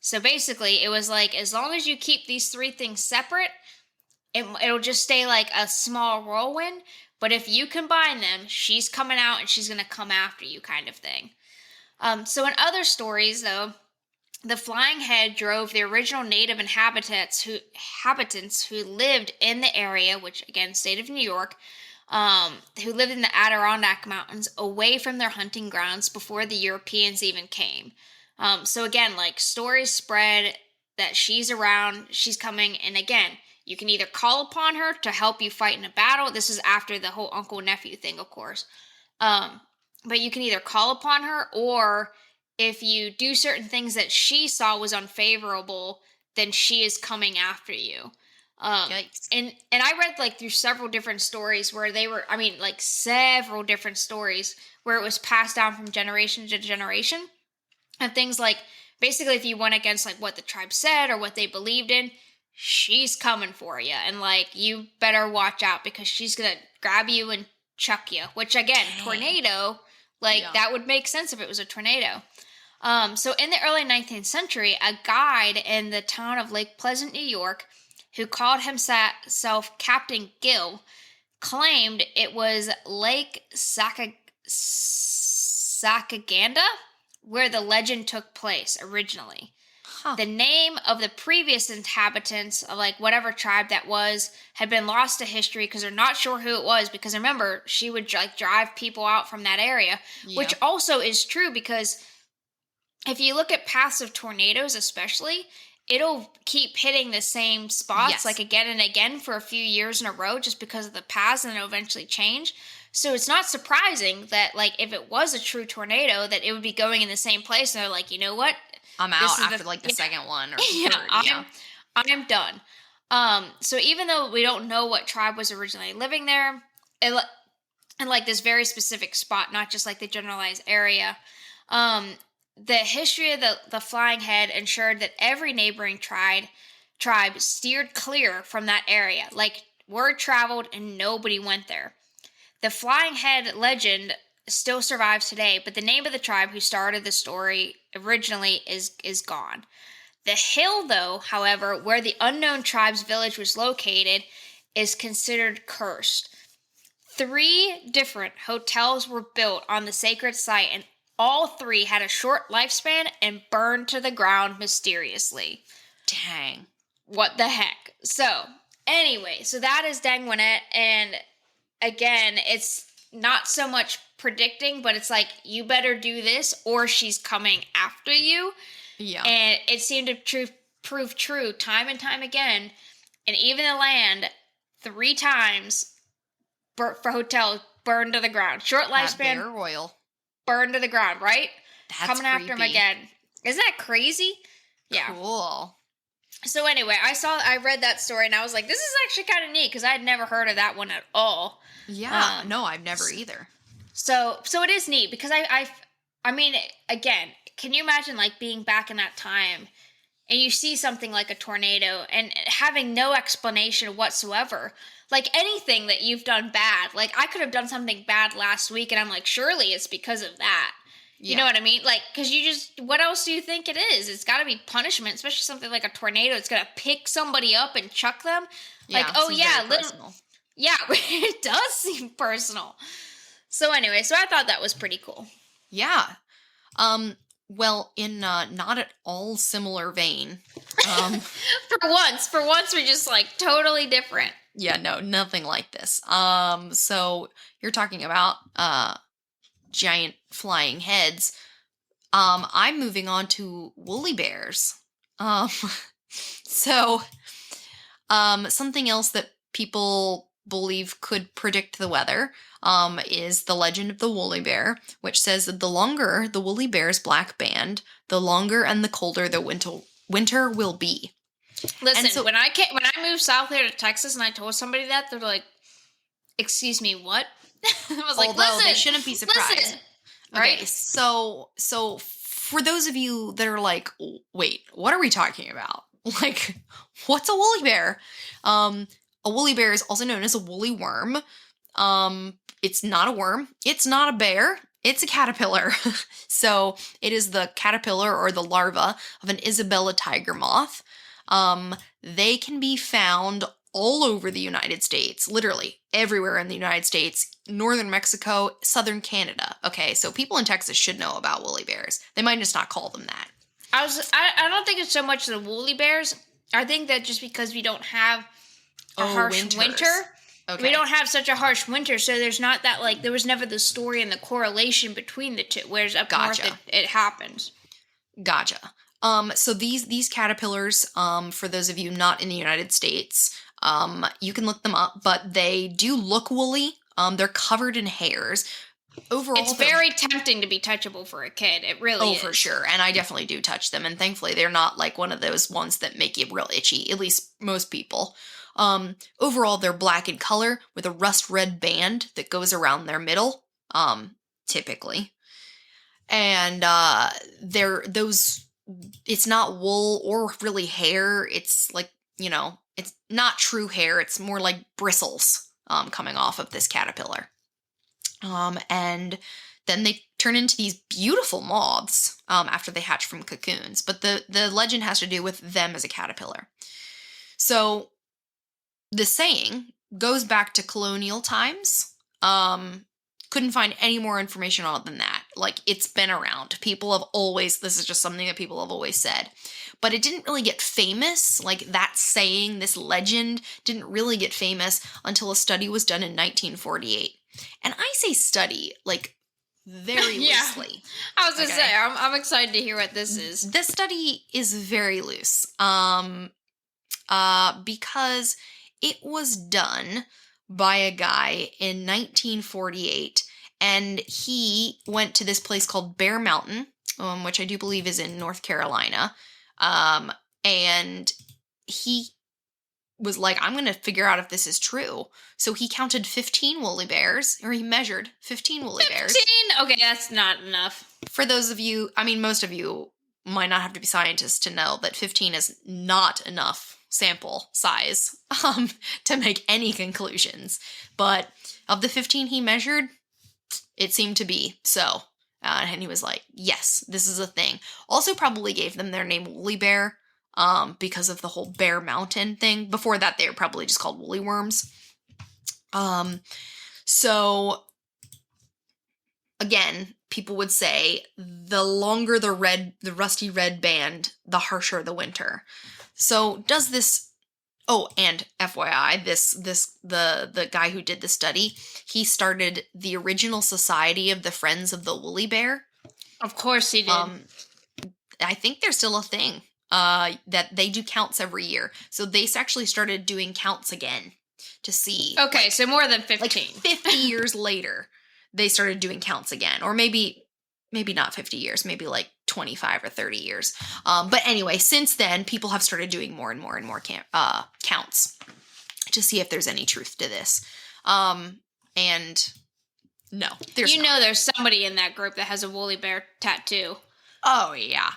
Speaker 2: So basically, it was like, as long as you keep these 3 things separate, it'll just stay like a small whirlwind. But if you combine them, she's coming out and she's going to come after you kind of thing. So in other stories, though, the flying head drove the original native inhabitants who lived in the area, which again, state of New York, who lived in the Adirondack Mountains, away from their hunting grounds before the Europeans even came. So again, like, stories spread that she's around, she's coming, and again, you can either call upon her to help you fight in a battle. This is after the whole uncle-nephew thing, of course. But you can either call upon her, or if you do certain things that she saw was unfavorable, then she is coming after you. And I read like through several different stories where several different stories where it was passed down from generation to generation. And things like, basically if you went against like what the tribe said or what they believed in, she's coming for you. And like, you better watch out because she's going to grab you and chuck you. Which again, tornado, that would make sense if it was a tornado. So in the early 19th century, a guide in the town of Lake Pleasant, New York, who called himself Captain Gill, claimed it was Lake Sakaganda where the legend took place originally. Huh. The name of the previous inhabitants of like whatever tribe that was had been lost to history because they're not sure who it was, because remember, she would like drive people out from that area, which also is true because if you look at paths of tornadoes especially, it'll keep hitting the same spots
Speaker 1: Yes.
Speaker 2: like again and again for a few years in a row just because of the paths, and it'll eventually change. So it's not surprising that like if it was a true tornado that it would be going in the same place, and they're like, you know what?
Speaker 1: I'm
Speaker 2: This
Speaker 1: out
Speaker 2: is
Speaker 1: after like the second one or
Speaker 2: yeah,
Speaker 1: third. Yeah.
Speaker 2: I'm done. So even though we don't know what tribe was originally living there, it, in like this very specific spot, not just like the generalized area, um, the history of the flying head ensured that every neighboring tribe steered clear from that area. Like word traveled and nobody went there. The flying head legend still survives today, but the name of the tribe who started the story originally is gone. The hill, though, however, where the unknown tribe's village was located, is considered cursed. 3 different hotels were built on the sacred site, and all 3 had a short lifespan and burned to the ground mysteriously.
Speaker 1: Dang.
Speaker 2: What the heck? So, anyway, so that is Dangwinet, and again, it's not so much predicting, but it's like, you better do this or she's coming after you.
Speaker 1: Yeah.
Speaker 2: And it seemed to prove true time and time again. And even the land, 3 times for hotels burned to the ground. Short
Speaker 1: That
Speaker 2: lifespan,
Speaker 1: Bear Royal.
Speaker 2: burned to the ground, right?
Speaker 1: That's
Speaker 2: Coming after him
Speaker 1: creepy.
Speaker 2: again. Isn't that crazy? Yeah.
Speaker 1: Cool.
Speaker 2: So anyway, I read that story and I was like, this is actually kind of neat because I had never heard of that one at all.
Speaker 1: Yeah. No, I've never either.
Speaker 2: So it is neat because I mean, again, can you imagine like being back in that time and you see something like a tornado and having no explanation whatsoever? Like anything that you've done bad, like I could have done something bad last week and I'm like, surely it's because of that. You know what I mean? Like, because you just, what else do you think it is? It's got to be punishment, especially something like a tornado. It's going to pick somebody up and chuck them. Like,
Speaker 1: Yeah,
Speaker 2: oh
Speaker 1: seems
Speaker 2: yeah,
Speaker 1: very personal.
Speaker 2: yeah, it does seem personal. So anyway, so I thought that was pretty cool.
Speaker 1: Yeah. Well, in not at all similar vein.
Speaker 2: For once we're just like totally different.
Speaker 1: Yeah, no, nothing like this. So you're talking about giant flying heads. I'm moving on to woolly bears. So something else that people believe could predict the weather is the legend of the woolly bear, which says that the longer the woolly bear's black band, the longer and the colder the winter will be.
Speaker 2: Listen,
Speaker 1: so,
Speaker 2: when I moved south here to Texas and I told somebody that, they're like, "Excuse me, what?" I was like,
Speaker 1: although
Speaker 2: "Listen,
Speaker 1: they shouldn't be surprised."
Speaker 2: Listen.
Speaker 1: Okay,
Speaker 2: Right?
Speaker 1: so for those of you that are like, wait, what are we talking about? Like, what's a woolly bear? A woolly bear is also known as a woolly worm. It's not a worm. It's not a bear. It's a caterpillar. So it is the caterpillar or the larva of an Isabella tiger moth. They can be found all over the United States, literally everywhere in the United States, northern Mexico, southern Canada. Okay, so people in Texas should know about woolly bears. They might just not call them that.
Speaker 2: I don't think it's so much the woolly bears. I think that just because we don't have a harsh winter,
Speaker 1: okay.
Speaker 2: we don't have such a harsh winter, so there's not that like there was never the story and the correlation between the two. Whereas up north, it happens.
Speaker 1: Gotcha. So these caterpillars, for those of you not in the United States, you can look them up, but they do look woolly. They're covered in hairs. Overall,
Speaker 2: it's very tempting to be touchable for a kid. It really is.
Speaker 1: Oh, for sure. And I definitely do touch them. And thankfully, they're not like one of those ones that make you real itchy, at least most people. Overall, they're black in color with a rust red band that goes around their middle, typically. And it's not wool or really hair. It's like, it's not true hair. It's more like bristles coming off of this caterpillar. And then they turn into these beautiful moths after they hatch from cocoons. But the legend has to do with them as a caterpillar. So the saying goes back to colonial times. Couldn't find any more information on it than that. Like, it's been around. This is just something that people have always said. But it didn't really get famous. Like, that saying, this legend, didn't really get famous until a study was done in 1948. And I say study, like, very
Speaker 2: Yeah.
Speaker 1: loosely.
Speaker 2: I was gonna
Speaker 1: Okay.
Speaker 2: say, I'm excited to hear what this is.
Speaker 1: This study is very loose. Because it was done by a guy in 1948, and he went to this place called Bear Mountain, which I do believe is in North Carolina, and he was like, I'm going to figure out if this is true. So he counted 15 woolly bears, or he measured 15 woolly bears.
Speaker 2: 15? Okay, that's not enough.
Speaker 1: For those of you, I mean, most of you might not have to be scientists to know that 15 is not enough sample size to make any conclusions. But of the 15 he measured, it seemed to be so. And he was like, yes, this is a thing. Also probably gave them their name Woolly Bear because of the whole Bear Mountain thing. Before that, they were probably just called woolly worms. So again, people would say the longer the rusty red band, the harsher the winter. So does this? Oh, and FYI, the guy who did the study, he started the original Society of the Friends of the Woolly Bear.
Speaker 2: Of course he did.
Speaker 1: I think there's still a thing that they do counts every year. So they actually started doing counts again to see.
Speaker 2: Okay,
Speaker 1: like,
Speaker 2: so more than 15.
Speaker 1: Like 50 years later, they started doing counts again. Or maybe not 50 years, maybe like 25 or 30 years. But anyway, since then, people have started doing more and more and more counts to see if there's any truth to this. And no, there's not.
Speaker 2: There's somebody in that group that has a woolly bear tattoo.
Speaker 1: Oh, yeah.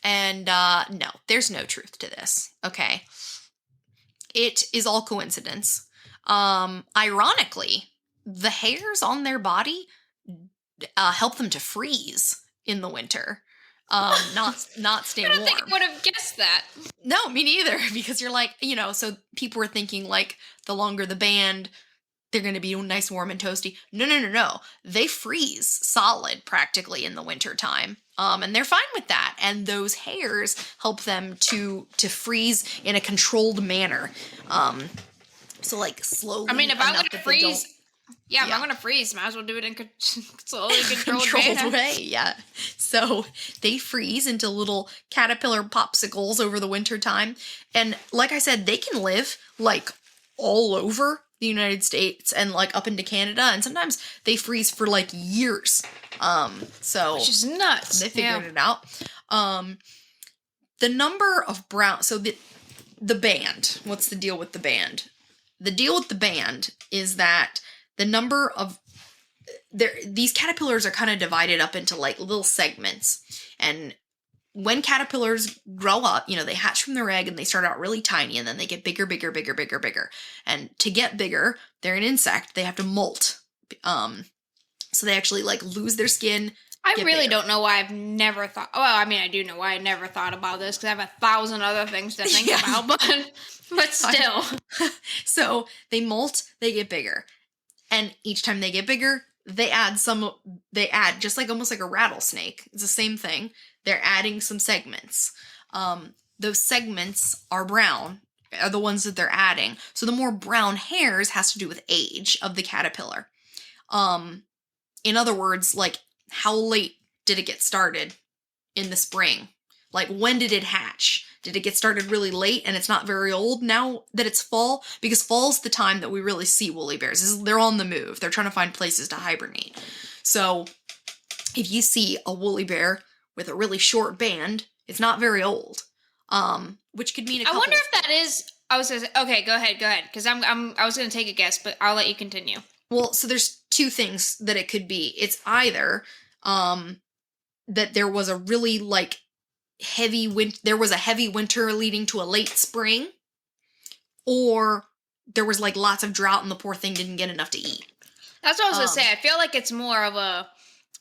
Speaker 1: And no, there's no truth to this. Okay. It is all coincidence. Ironically, the hairs on their body help them to freeze in the winter, not stay warm.
Speaker 2: I don't think I would have guessed that.
Speaker 1: No, me neither, because you're like, so people were thinking like the longer the band, they're going to be nice, warm, and toasty. No. They freeze solid practically in the winter time. And they're fine with that. And those hairs help them to freeze in a controlled manner. So like slowly.
Speaker 2: I mean, if I'm going to freeze, if I'm going to freeze, might as well do it in slowly controlled
Speaker 1: way. Yeah. So they freeze into little caterpillar popsicles over the winter time. And like I said, they can live like all over the United States and like up into Canada. And sometimes they freeze for like years. So
Speaker 2: which is nuts.
Speaker 1: They figured it out. The number of brown, so the band, what's the deal with the band? The deal with the band is that the number of these caterpillars are kind of divided up into like little segments. And when caterpillars grow up, they hatch from their egg and they start out really tiny and then they get bigger. And to get bigger, they're an insect. They have to molt. So they actually like lose their skin.
Speaker 2: I really don't know why I've never thought. Well, I mean, I do know why I never thought about this because I have 1,000 other things to think about, but still.
Speaker 1: So they molt, they get bigger. And each time they get bigger, they add just like almost like a rattlesnake. It's the same thing. They're adding some segments. Those segments are brown, are the ones that they're adding. So the more brown hairs has to do with age of the caterpillar. In other words, like how late did it get started in the spring? Like when did it hatch? Did it get started really late and it's not very old now that it's fall? Because fall's the time that we really see woolly bears. They're on the move. They're trying to find places to hibernate. So if you see a woolly bear with a really short band, it's not very old. Which could mean
Speaker 2: I wonder if that is. I was gonna say, okay, go ahead, because I was gonna take a guess, but I'll let you continue.
Speaker 1: Well, so there's two things that it could be. It's either that there was a really like heavy winter leading to a late spring, or there was like lots of drought and the poor thing didn't get enough to eat.
Speaker 2: That's what I was gonna say. I feel like it's more of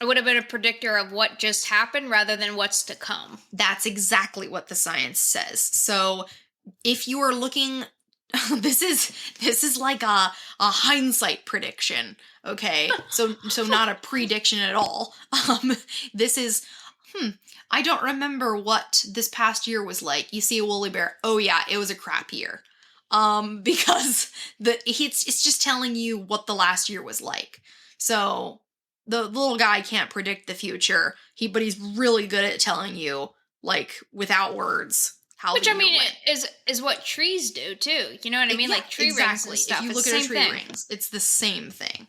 Speaker 2: it would have been a predictor of what just happened rather than what's to come.
Speaker 1: That's exactly what the science says. So if you are looking, this is like a hindsight prediction. Okay. So not a prediction at all. This is, I don't remember what this past year was like. You see a woolly bear. Oh yeah, it was a crap year. Because it's just telling you what the last year was like. So the little guy can't predict the future. But he's really good at telling you, like, without words, how
Speaker 2: Which,
Speaker 1: the
Speaker 2: I mean,
Speaker 1: year went.
Speaker 2: is what trees do, too. You know what I mean?
Speaker 1: Yeah,
Speaker 2: Like, tree rings and stuff.
Speaker 1: If you
Speaker 2: It's
Speaker 1: look
Speaker 2: the
Speaker 1: at a
Speaker 2: same
Speaker 1: tree
Speaker 2: thing.
Speaker 1: rings, it's the same thing.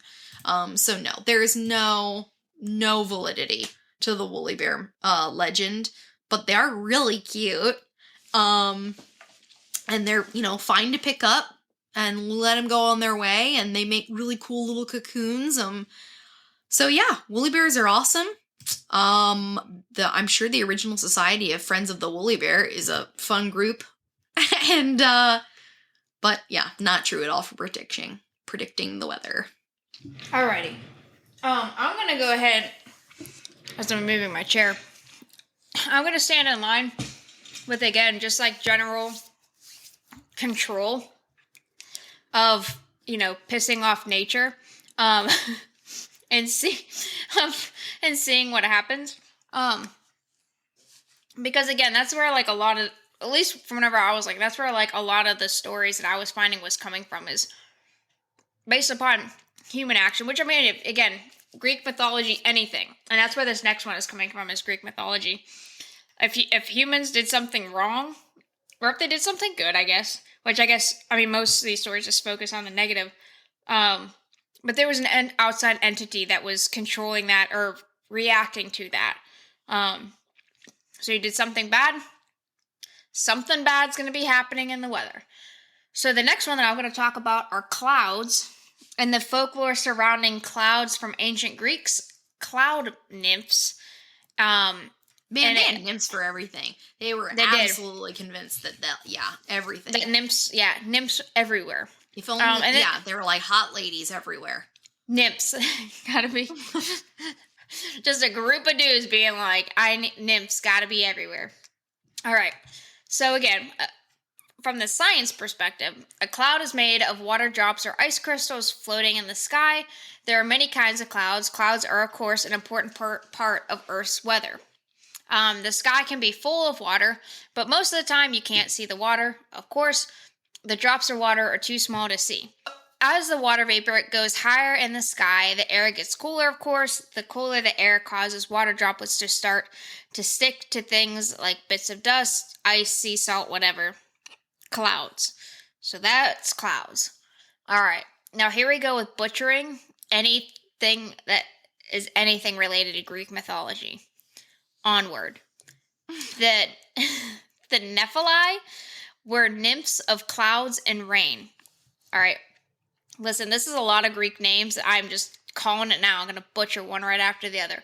Speaker 1: So no, there is no validity to the woolly bear legend, but they are really cute. And they're, fine to pick up and let them go on their way, and they make really cool little cocoons. So yeah, woolly bears are awesome. I'm sure the original Society of Friends of the Woolly Bear is a fun group. And but yeah, not true at all for predicting the weather.
Speaker 2: Alrighty. I'm gonna go ahead, as I'm moving my chair, I'm gonna stand in line with, again, just like general control of, pissing off nature, and seeing what happens. Because again, that's where, like, a lot of, at least from whenever I was, like, that's where, like, a lot of the stories that I was finding was coming from, is based upon human action, which, I mean, again, Greek mythology, anything. And that's where this next one is coming from, is Greek mythology. If humans did something wrong, or if they did something good, I guess, which I guess, I mean, most of these stories just focus on the negative, but there was an outside entity that was controlling that, or reacting to that. So you did something bad's going to be happening in the weather. So the next one that I'm going to talk about are clouds, and the folklore surrounding clouds from ancient Greeks, cloud nymphs.
Speaker 1: Man, they had nymphs for everything. They absolutely convinced that everything.
Speaker 2: That nymphs everywhere.
Speaker 1: If only, they were like hot ladies everywhere.
Speaker 2: Nymphs. Gotta be. Just a group of dudes being like, nymphs gotta be everywhere. All right. So again, from the science perspective, a cloud is made of water drops or ice crystals floating in the sky. There are many kinds of clouds. Clouds are, of course, an important part of Earth's weather. The sky can be full of water, but most of the time you can't see the water. Of course, the drops of water are too small to see. As the water vapor goes higher in the sky, the air gets cooler, of course. The cooler the air causes water droplets to start to stick to things like bits of dust, ice, sea salt, whatever. Clouds. So that's clouds. All right. Now here we go with butchering anything that is anything related to Greek mythology. Onward. The Nephilim were nymphs of clouds and rain. All right. Listen, this is a lot of Greek names. I'm just calling it now. I'm going to butcher one right after the other.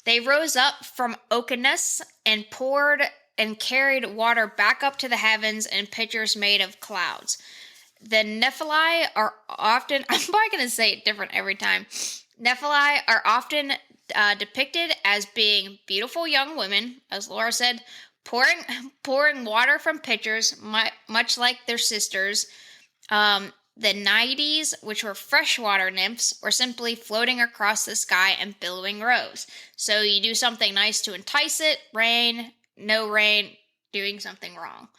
Speaker 2: They rose up from Oceanus and poured and carried water back up to the heavens in pitchers made of clouds. The Nephilim are often, I'm probably going to say it different every time. Nephilim are often depicted as being beautiful young women, as Laura said, pouring water from pitchers, much like their sisters. The Naiades, which were freshwater nymphs, were simply floating across the sky and billowing rows. So you do something nice to entice it, rain, no rain, doing something wrong.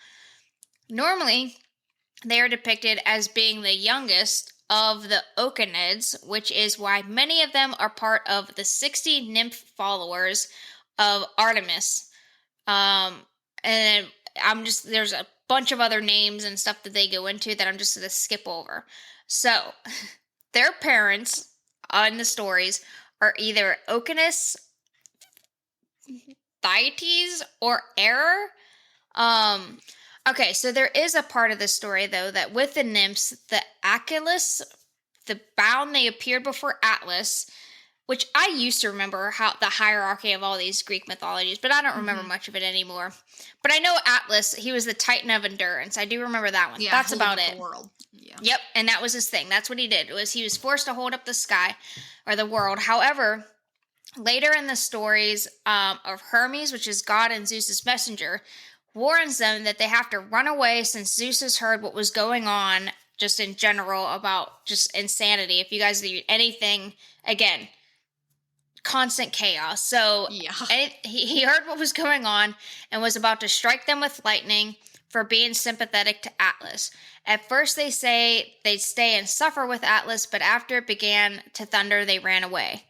Speaker 2: Normally, they are depicted as being the youngest of the Oceanids, which is why many of them are part of the 60 nymph followers of Artemis. And there's a bunch of other names and stuff that they go into that I'm just going to skip over. So, their parents in the stories are either Oceanus, Thytes, or Error. Okay, so there is a part of the story, though, that with the nymphs, the Achelous, the bound they appeared before Atlas, which I used to remember how the hierarchy of all these Greek mythologies, but I don't remember much of it anymore. But I know Atlas, he was the Titan of endurance. I do remember that one.
Speaker 1: Yeah,
Speaker 2: that's about it.
Speaker 1: The world. Yeah.
Speaker 2: Yep, and that was his thing. That's what he did. He was forced to hold up the sky or the world. However, later in the stories of Hermes, which is God and Zeus's messenger, warns them that they have to run away since Zeus has heard what was going on just in general about just insanity. If you guys do anything, again, constant chaos. So
Speaker 1: yeah.
Speaker 2: he heard what was going on and was about to strike them with lightning for being sympathetic to Atlas. At first they say they'd stay and suffer with Atlas, but after it began to thunder, they ran away.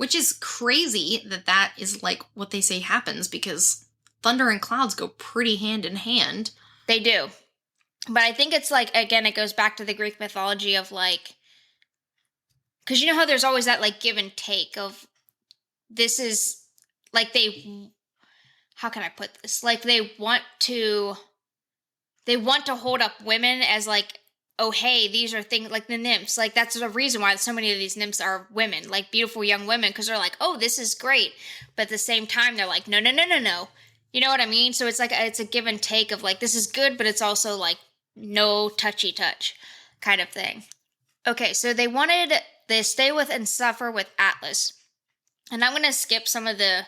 Speaker 1: Which is crazy that is like what they say happens, because thunder and clouds go pretty hand in hand.
Speaker 2: They do. But I think it's like, again, it goes back to the Greek mythology of like, because you know how there's always that like give and take of this is like how can I put this? Like they want to hold up women as like, oh, hey, these are things like the nymphs. Like that's the reason why so many of these nymphs are women, like beautiful young women, because they're like, oh, this is great. But at the same time, they're like, no, no, no, no, no. You know what I mean? So it's like, it's a give and take of like, this is good, but it's also like no touchy touch kind of thing. Okay, so they stay with and suffer with Atlas. And I'm going to skip some of the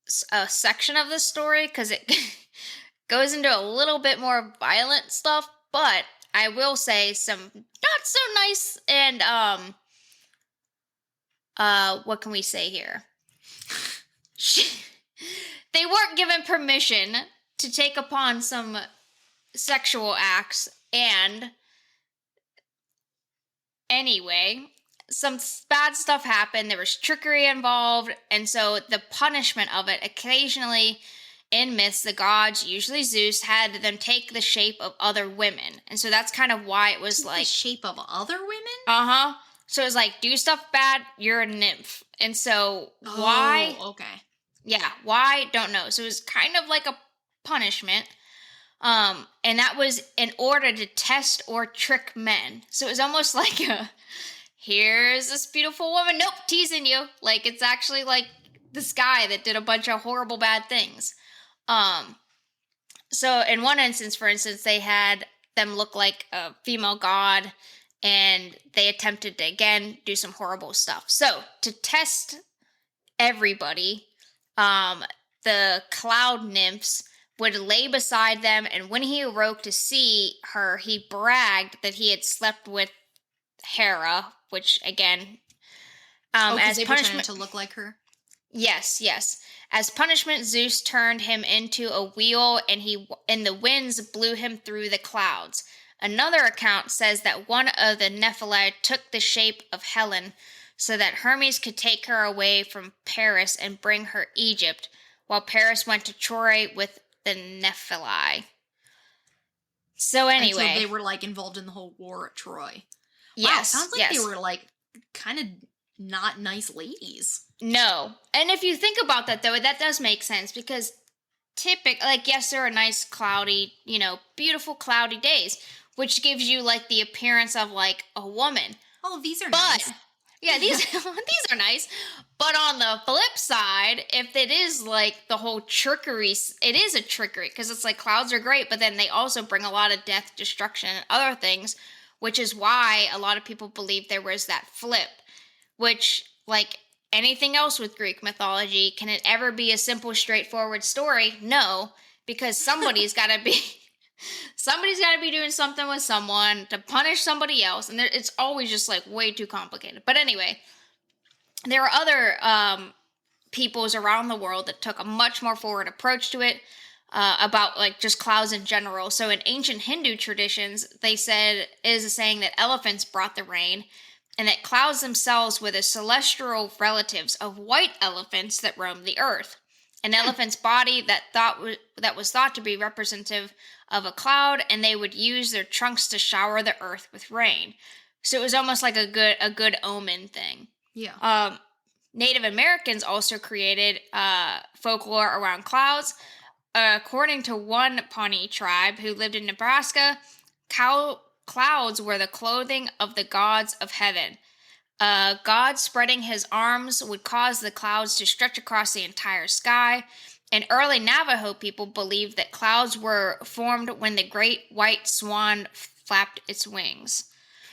Speaker 2: section of the story because it goes into a little bit more violent stuff, but I will say some not so nice and what can we say here? They weren't given permission to take upon some sexual acts, and anyway, some bad stuff happened. There was trickery involved, and so the punishment of it, occasionally in myths, the gods, usually Zeus, had them take the shape of other women. And so that's kind of why it was like...
Speaker 1: The shape of other women?
Speaker 2: Uh-huh. So it was like, do stuff bad, you're a nymph. And so why...
Speaker 1: Oh, okay.
Speaker 2: Yeah, why? Don't know. So it was kind of like a punishment. And that was in order to test or trick men. So it was almost like here's this beautiful woman. Nope, teasing you. Like, it's actually like this guy that did a bunch of horrible bad things. So in one instance, for instance, they had them look like a female god, and they attempted to, again, do some horrible stuff. So to test everybody, the cloud nymphs would lay beside them, and when he awoke to see her, he bragged that he had slept with Hera, which again,
Speaker 1: as they punishment to look like her.
Speaker 2: Yes. As punishment, Zeus turned him into a wheel, and the winds blew him through the clouds. Another account says that one of the Nephilim took the shape of Helen, so that Hermes could take her away from Paris and bring her Egypt, while Paris went to Troy with the Nephilim. So anyway,
Speaker 1: and so they were like involved in the whole war at Troy.
Speaker 2: Yes,
Speaker 1: wow, sounds like they were like kind of not nice ladies.
Speaker 2: No, and if you think about that though, that does make sense, because like, yes, there are nice cloudy, beautiful cloudy days, which gives you like the appearance of like a woman.
Speaker 1: Oh, these are nice.
Speaker 2: Yeah, these are nice. But on the flip side, if it is like the whole trickery, it is a trickery, because it's like clouds are great, but then they also bring a lot of death, destruction, and other things, which is why a lot of people believe there was that flip, which, like anything else with Greek mythology, can it ever be a simple, straightforward story? No, because somebody's got to be doing something with someone to punish somebody else, and it's always just like way too complicated. But anyway, there are other peoples around the world that took a much more forward approach to it, about like just clouds in general. So in ancient Hindu traditions, they said is a saying that elephants brought the rain, and that clouds themselves were the celestial relatives of white elephants that roamed the earth. An elephant's body that was thought to be representative of a cloud, and they would use their trunks to shower the earth with rain. So it was almost like a good omen thing.
Speaker 1: Yeah.
Speaker 2: Native Americans also created folklore around clouds. According to one Pawnee tribe who lived in Nebraska, clouds were the clothing of the gods of heaven. God spreading his arms would cause the clouds to stretch across the entire sky. And early Navajo people believed that clouds were formed when the great white swan flapped its wings.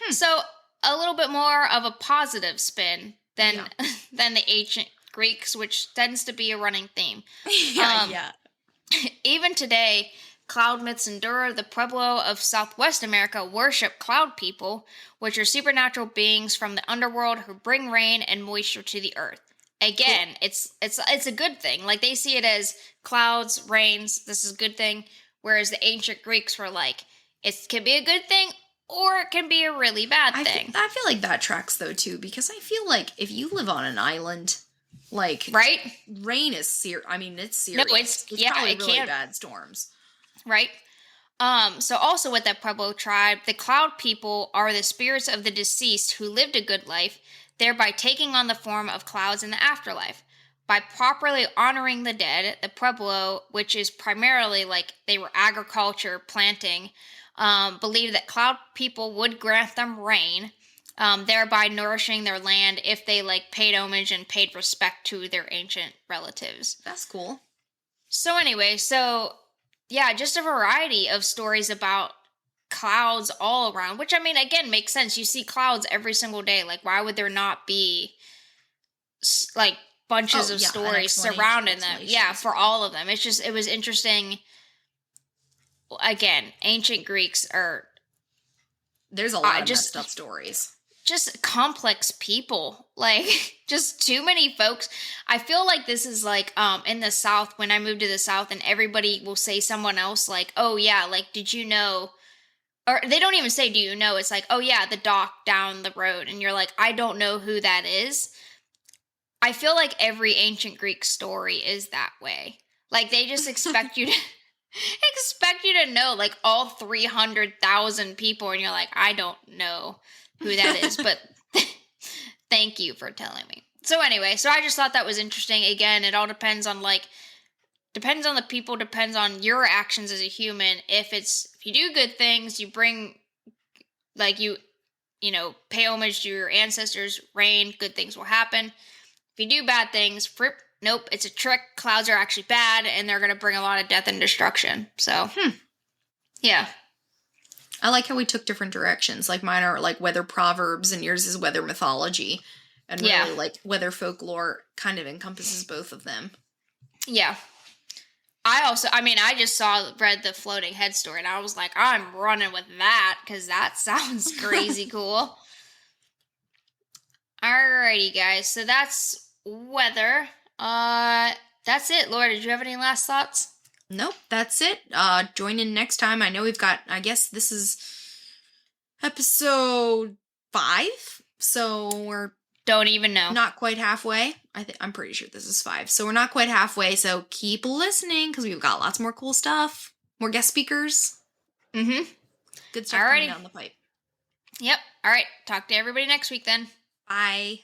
Speaker 2: So a little bit more of a positive spin than the ancient Greeks, which tends to be a running theme.
Speaker 1: Yeah.
Speaker 2: Even today, cloud myths endure. The Pueblo of Southwest America worship cloud people, which are supernatural beings from the underworld who bring rain and moisture to the earth. Again, cool. It's a good thing. Like, they see it as clouds, rains, this is a good thing. Whereas the ancient Greeks were like, it can be a good thing or it can be a really bad thing.
Speaker 1: I feel like that tracks though too, because I feel like if you live on an island, like
Speaker 2: right,
Speaker 1: rain is serious. I mean, it's serious.
Speaker 2: No, it's
Speaker 1: probably
Speaker 2: it
Speaker 1: really
Speaker 2: can
Speaker 1: bad storms.
Speaker 2: Right. So also with the Pueblo tribe, the cloud people are the spirits of the deceased who lived a good life, thereby taking on the form of clouds in the afterlife. By properly honoring the dead, the Pueblo, which is primarily like they were agriculture, planting, believed that cloud people would grant them rain, thereby nourishing their land if they like paid homage and paid respect to their ancient relatives.
Speaker 1: That's cool.
Speaker 2: So anyway, yeah, just a variety of stories about clouds all around, which I mean, again, makes sense. You see clouds every single day. Like, why would there not be like bunches of stories surrounding them? Yeah, for all of them. It's just, it was interesting. Again, ancient Greeks are.
Speaker 1: There's a lot of messed up stories.
Speaker 2: Just complex people, like just too many folks. I feel like this is like in the South, when I moved to the South, and everybody will say someone else like, oh yeah, like did you know, or they don't even say do you know, it's like, oh yeah, the dock down the road, and you're like, I don't know who that is. I feel like every ancient Greek story is that way. Like they just expect you to know like all 300,000 people, and you're like, I don't know who that is, but thank you for telling me. So anyway, so I just thought that was interesting. Again, it all depends on the people, depends on your actions as a human. If you do good things, you bring like you pay homage to your ancestors, rain, good things will happen. If you do bad things, nope, it's a trick. Clouds are actually bad, and they're going to bring a lot of death and destruction. So, yeah.
Speaker 1: I like how we took different directions. Like mine are like weather proverbs and yours is weather mythology. And really like weather folklore kind of encompasses both of them.
Speaker 2: Yeah. I just read the floating head story, and I was like, I'm running with that because that sounds crazy cool. Alrighty, guys. So that's weather. That's it. Laura, did you have any last thoughts?
Speaker 1: Nope, that's it. Join in next time. I know we've got, I guess this is episode 5, so we're
Speaker 2: don't even know.
Speaker 1: Not quite halfway. I'm pretty sure this is 5, so we're not quite halfway. So keep listening because we've got lots more cool stuff, more guest speakers.
Speaker 2: Mm-hmm.
Speaker 1: Good stuff coming down the pipe.
Speaker 2: Yep. All right. Talk to everybody next week then.
Speaker 1: Bye.